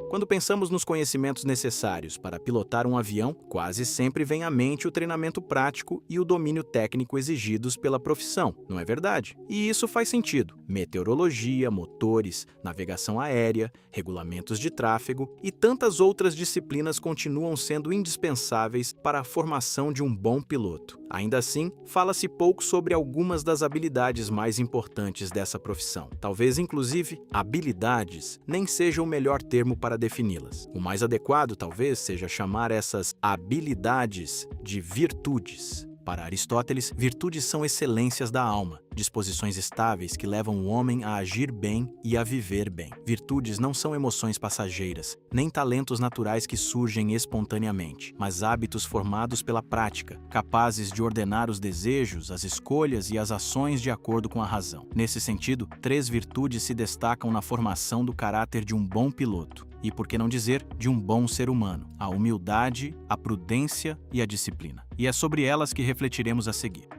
Quando pensamos nos conhecimentos necessários para pilotar um avião, quase sempre vem à mente o treinamento prático e o domínio técnico exigidos pela profissão, não é verdade? E isso faz sentido. Meteorologia, motores, navegação aérea, regulamentos de tráfego e tantas outras disciplinas continuam sendo indispensáveis para a formação de um bom piloto. Ainda assim, fala-se pouco sobre algumas das habilidades mais importantes dessa profissão. Talvez, inclusive, habilidades nem seja o melhor termo para defini-las. O mais adequado, talvez, seja chamar essas habilidades de virtudes. Para Aristóteles, virtudes são excelências da alma, disposições estáveis que levam o homem a agir bem e a viver bem. Virtudes não são emoções passageiras, nem talentos naturais que surgem espontaneamente, mas hábitos formados pela prática, capazes de ordenar os desejos, as escolhas e as ações de acordo com a razão. Nesse sentido, 3 virtudes se destacam na formação do caráter de um bom piloto. E, por que não dizer, de um bom ser humano: a humildade, a prudência e a disciplina. E é sobre elas que refletiremos a seguir.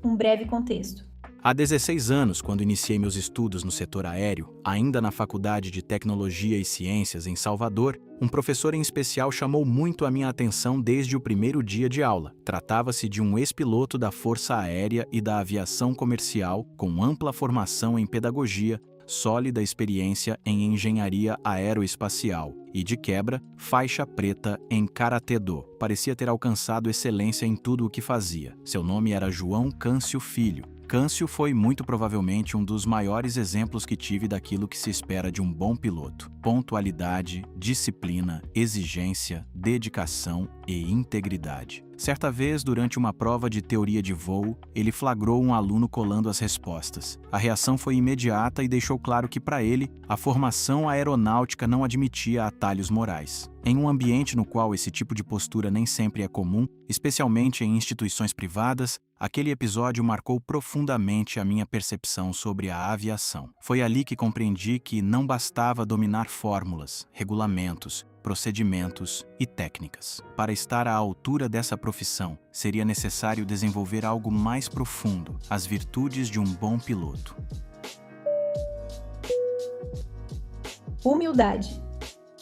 Um breve contexto. Há 16 anos, quando iniciei meus estudos no setor aéreo, ainda na Faculdade de Tecnologia e Ciências em Salvador, um professor em especial chamou muito a minha atenção desde o primeiro dia de aula. Tratava-se de um ex-piloto da Força Aérea e da Aviação Comercial, com ampla formação em pedagogia, sólida experiência em engenharia aeroespacial e, de quebra, faixa preta em Karatê-Do. Parecia ter alcançado excelência em tudo o que fazia. Seu nome era João Câncio Filho. Câncio foi muito provavelmente um dos maiores exemplos que tive daquilo que se espera de um bom piloto: pontualidade, disciplina, exigência, dedicação e integridade. Certa vez, durante uma prova de teoria de voo, ele flagrou um aluno colando as respostas. A reação foi imediata e deixou claro que, para ele, a formação aeronáutica não admitia atalhos morais. Em um ambiente no qual esse tipo de postura nem sempre é comum, especialmente em instituições privadas, aquele episódio marcou profundamente a minha percepção sobre a aviação. Foi ali que compreendi que não bastava dominar fórmulas, regulamentos, procedimentos e técnicas. Para estar à altura dessa profissão, seria necessário desenvolver algo mais profundo: as virtudes de um bom piloto. Humildade.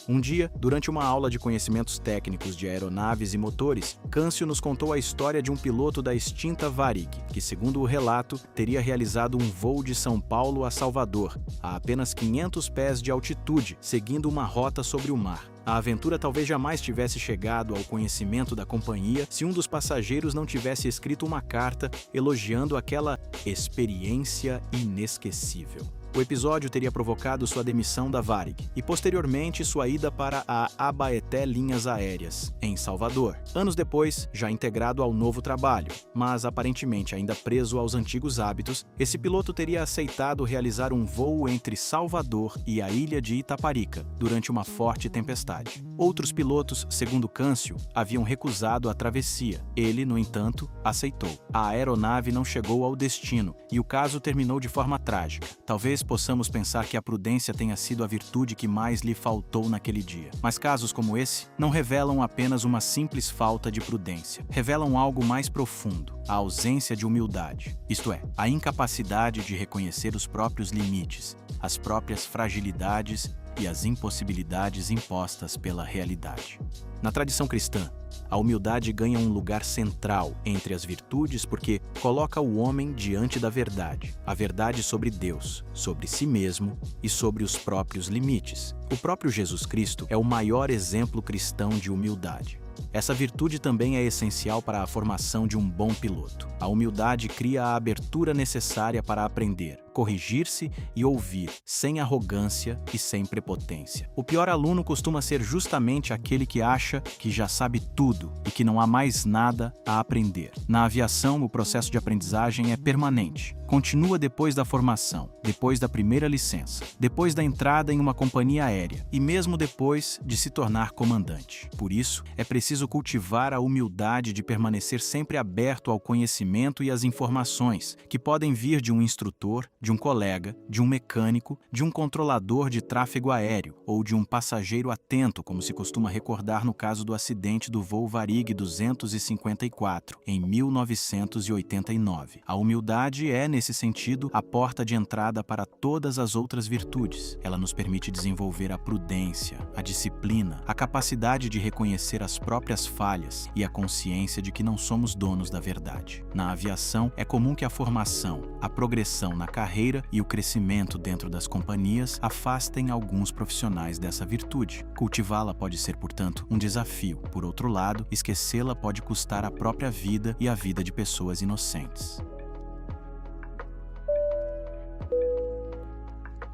Um dia, durante uma aula de conhecimentos técnicos de aeronaves e motores, Câncio nos contou a história de um piloto da extinta Varig, que, segundo o relato, teria realizado um voo de São Paulo a Salvador, a apenas 500 pés de altitude, seguindo uma rota sobre o mar. A aventura talvez jamais tivesse chegado ao conhecimento da companhia se um dos passageiros não tivesse escrito uma carta elogiando aquela experiência inesquecível. O episódio teria provocado sua demissão da Varig e, posteriormente, sua ida para a Abaeté Linhas Aéreas, em Salvador. Anos depois, já integrado ao novo trabalho, mas aparentemente ainda preso aos antigos hábitos, esse piloto teria aceitado realizar um voo entre Salvador e a ilha de Itaparica, durante uma forte tempestade. Outros pilotos, segundo Câncio, haviam recusado a travessia. Ele, no entanto, aceitou. A aeronave não chegou ao destino e o caso terminou de forma trágica. Talvez possamos pensar que a prudência tenha sido a virtude que mais lhe faltou naquele dia. Mas casos como esse não revelam apenas uma simples falta de prudência. Revelam algo mais profundo: a ausência de humildade. Isto é, a incapacidade de reconhecer os próprios limites, as próprias fragilidades e as impossibilidades impostas pela realidade. Na tradição cristã, a humildade ganha um lugar central entre as virtudes porque coloca o homem diante da verdade, a verdade sobre Deus, sobre si mesmo e sobre os próprios limites. O próprio Jesus Cristo é o maior exemplo cristão de humildade. Essa virtude também é essencial para a formação de um bom piloto. A humildade cria a abertura necessária para aprender, corrigir-se e ouvir, sem arrogância e sem prepotência. O pior aluno costuma ser justamente aquele que acha que já sabe tudo e que não há mais nada a aprender. Na aviação, o processo de aprendizagem é permanente. Continua depois da formação, depois da primeira licença, depois da entrada em uma companhia aérea e mesmo depois de se tornar comandante. Por isso, é preciso cultivar a humildade de permanecer sempre aberto ao conhecimento e às informações que podem vir de um instrutor, de de um colega, de um mecânico, de um controlador de tráfego aéreo ou de um passageiro atento, como se costuma recordar no caso do acidente do voo Varig 254, em 1989. A humildade é, nesse sentido, a porta de entrada para todas as outras virtudes. Ela nos permite desenvolver a prudência, a disciplina, a capacidade de reconhecer as próprias falhas e a consciência de que não somos donos da verdade. Na aviação, é comum que a formação, a progressão na carreira e o crescimento dentro das companhias afastem alguns profissionais dessa virtude. Cultivá-la pode ser, portanto, um desafio. Por outro lado, esquecê-la pode custar a própria vida e a vida de pessoas inocentes.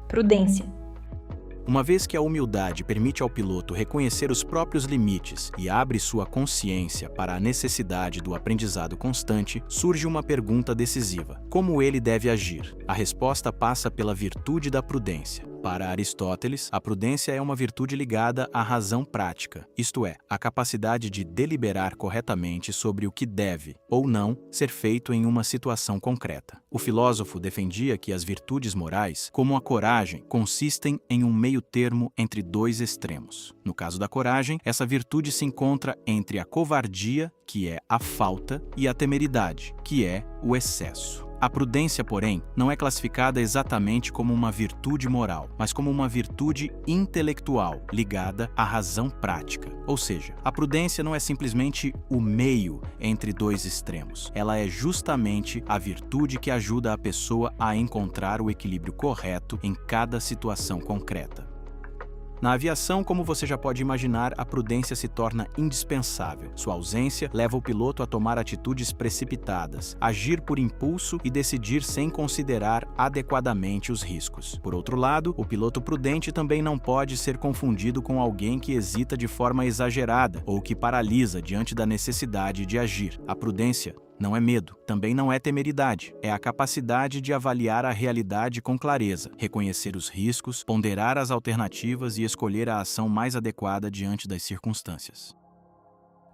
Prudência. Uma vez que a humildade permite ao piloto reconhecer os próprios limites e abre sua consciência para a necessidade do aprendizado constante, surge uma pergunta decisiva: como ele deve agir? A resposta passa pela virtude da prudência. Para Aristóteles, a prudência é uma virtude ligada à razão prática, isto é, a capacidade de deliberar corretamente sobre o que deve, ou não, ser feito em uma situação concreta. O filósofo defendia que as virtudes morais, como a coragem, consistem em um meio-termo entre dois extremos. No caso da coragem, essa virtude se encontra entre a covardia, que é a falta, e a temeridade, que é o excesso. A prudência, porém, não é classificada exatamente como uma virtude moral, mas como uma virtude intelectual ligada à razão prática. Ou seja, a prudência não é simplesmente o meio entre dois extremos. Ela é justamente a virtude que ajuda a pessoa a encontrar o equilíbrio correto em cada situação concreta. Na aviação, como você já pode imaginar, a prudência se torna indispensável. Sua ausência leva o piloto a tomar atitudes precipitadas, agir por impulso e decidir sem considerar adequadamente os riscos. Por outro lado, o piloto prudente também não pode ser confundido com alguém que hesita de forma exagerada ou que paralisa diante da necessidade de agir. A prudência não é medo, também não é temeridade. É a capacidade de avaliar a realidade com clareza, reconhecer os riscos, ponderar as alternativas e escolher a ação mais adequada diante das circunstâncias.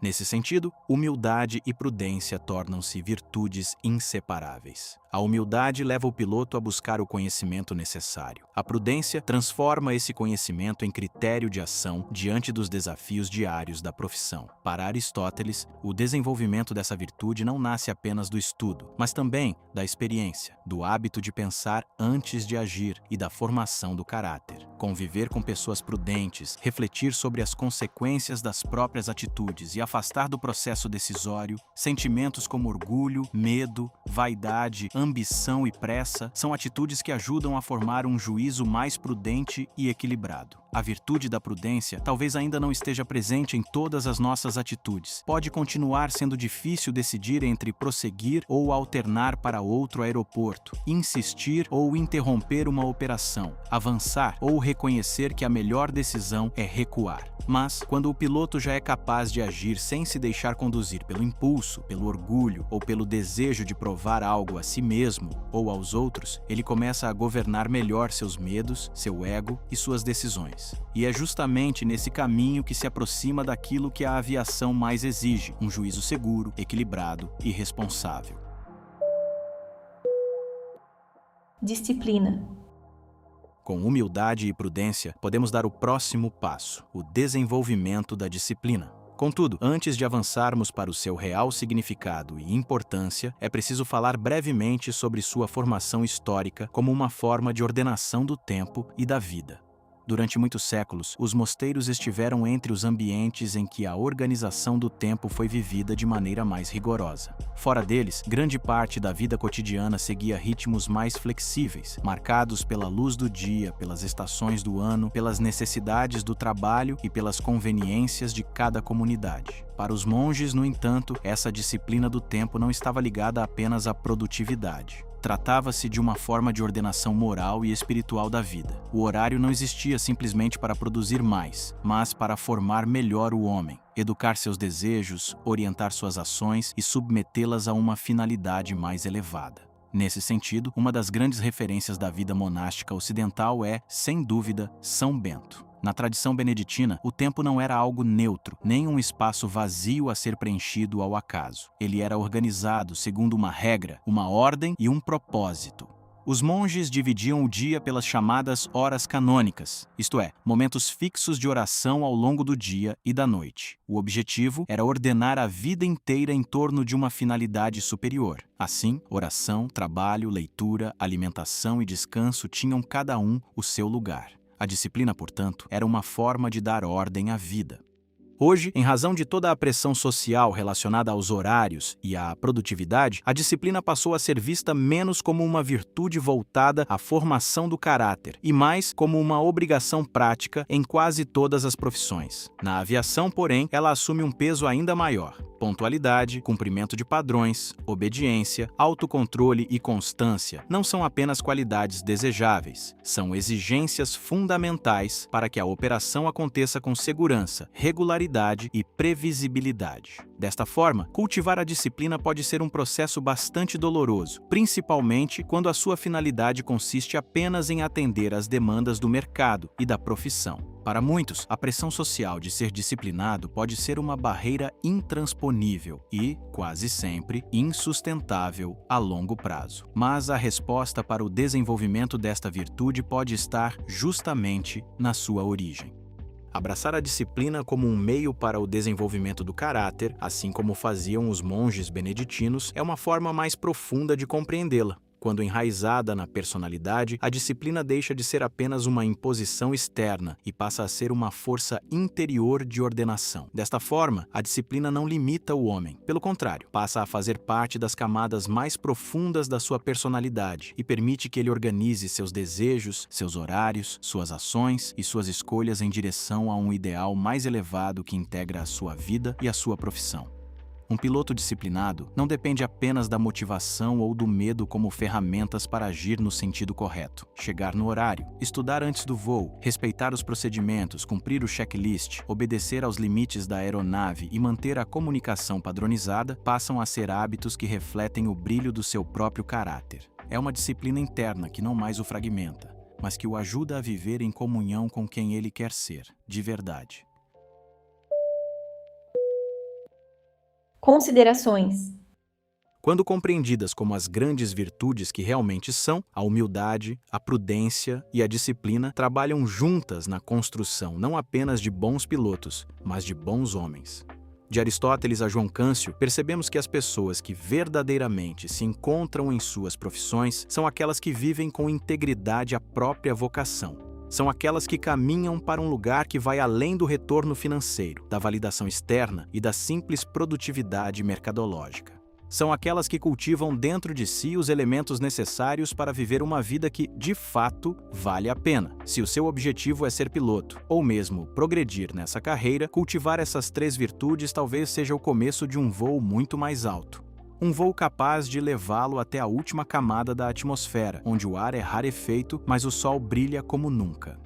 Nesse sentido, humildade e prudência tornam-se virtudes inseparáveis. A humildade leva o piloto a buscar o conhecimento necessário. A prudência transforma esse conhecimento em critério de ação diante dos desafios diários da profissão. Para Aristóteles, o desenvolvimento dessa virtude não nasce apenas do estudo, mas também da experiência, do hábito de pensar antes de agir e da formação do caráter. Conviver com pessoas prudentes, refletir sobre as consequências das próprias atitudes e afastar do processo decisório sentimentos como orgulho, medo, vaidade, ambição e pressa são atitudes que ajudam a formar um juízo mais prudente e equilibrado. A virtude da prudência talvez ainda não esteja presente em todas as nossas atitudes. Pode continuar sendo difícil decidir entre prosseguir ou alternar para outro aeroporto, insistir ou interromper uma operação, avançar ou reconhecer que a melhor decisão é recuar. Mas, quando o piloto já é capaz de agir sem se deixar conduzir pelo impulso, pelo orgulho ou pelo desejo de provar algo a si mesmo ou aos outros, ele começa a governar melhor seus medos, seu ego e suas decisões. E é justamente nesse caminho que se aproxima daquilo que a aviação mais exige: um juízo seguro, equilibrado e responsável. Disciplina. Com humildade e prudência, podemos dar o próximo passo, o desenvolvimento da disciplina. Contudo, antes de avançarmos para o seu real significado e importância, é preciso falar brevemente sobre sua formação histórica como uma forma de ordenação do tempo e da vida. Durante muitos séculos, os mosteiros estiveram entre os ambientes em que a organização do tempo foi vivida de maneira mais rigorosa. Fora deles, grande parte da vida cotidiana seguia ritmos mais flexíveis, marcados pela luz do dia, pelas estações do ano, pelas necessidades do trabalho e pelas conveniências de cada comunidade. Para os monges, no entanto, essa disciplina do tempo não estava ligada apenas à produtividade. Tratava-se de uma forma de ordenação moral e espiritual da vida. O horário não existia simplesmente para produzir mais, mas para formar melhor o homem, educar seus desejos, orientar suas ações e submetê-las a uma finalidade mais elevada. Nesse sentido, uma das grandes referências da vida monástica ocidental é, sem dúvida, São Bento. Na tradição beneditina, o tempo não era algo neutro, nem um espaço vazio a ser preenchido ao acaso. Ele era organizado segundo uma regra, uma ordem e um propósito. Os monges dividiam o dia pelas chamadas horas canônicas, isto é, momentos fixos de oração ao longo do dia e da noite. O objetivo era ordenar a vida inteira em torno de uma finalidade superior. Assim, oração, trabalho, leitura, alimentação e descanso tinham cada um o seu lugar. A disciplina, portanto, era uma forma de dar ordem à vida. Hoje, em razão de toda a pressão social relacionada aos horários e à produtividade, a disciplina passou a ser vista menos como uma virtude voltada à formação do caráter e mais como uma obrigação prática em quase todas as profissões. Na aviação, porém, ela assume um peso ainda maior. Pontualidade, cumprimento de padrões, obediência, autocontrole e constância não são apenas qualidades desejáveis, são exigências fundamentais para que a operação aconteça com segurança, regularidade e previsibilidade. Desta forma, cultivar a disciplina pode ser um processo bastante doloroso, principalmente quando a sua finalidade consiste apenas em atender às demandas do mercado e da profissão. Para muitos, a pressão social de ser disciplinado pode ser uma barreira intransponível e, quase sempre, insustentável a longo prazo. Mas a resposta para o desenvolvimento desta virtude pode estar justamente na sua origem. Abraçar a disciplina como um meio para o desenvolvimento do caráter, assim como faziam os monges beneditinos, é uma forma mais profunda de compreendê-la. Quando enraizada na personalidade, a disciplina deixa de ser apenas uma imposição externa e passa a ser uma força interior de ordenação. Desta forma, a disciplina não limita o homem. Pelo contrário, passa a fazer parte das camadas mais profundas da sua personalidade e permite que ele organize seus desejos, seus horários, suas ações e suas escolhas em direção a um ideal mais elevado que integra a sua vida e a sua profissão. Um piloto disciplinado não depende apenas da motivação ou do medo como ferramentas para agir no sentido correto. Chegar no horário, estudar antes do voo, respeitar os procedimentos, cumprir o checklist, obedecer aos limites da aeronave e manter a comunicação padronizada passam a ser hábitos que refletem o brilho do seu próprio caráter. É uma disciplina interna que não mais o fragmenta, mas que o ajuda a viver em comunhão com quem ele quer ser, de verdade. Considerações. Quando compreendidas como as grandes virtudes que realmente são, a humildade, a prudência e a disciplina trabalham juntas na construção não apenas de bons pilotos, mas de bons homens. De Aristóteles a João Câncio, percebemos que as pessoas que verdadeiramente se encontram em suas profissões são aquelas que vivem com integridade a própria vocação. São aquelas que caminham para um lugar que vai além do retorno financeiro, da validação externa e da simples produtividade mercadológica. São aquelas que cultivam dentro de si os elementos necessários para viver uma vida que, de fato, vale a pena. Se o seu objetivo é ser piloto, ou mesmo progredir nessa carreira, cultivar essas 3 virtudes talvez seja o começo de um voo muito mais alto. Um voo capaz de levá-lo até a última camada da atmosfera, onde o ar é rarefeito, mas o sol brilha como nunca.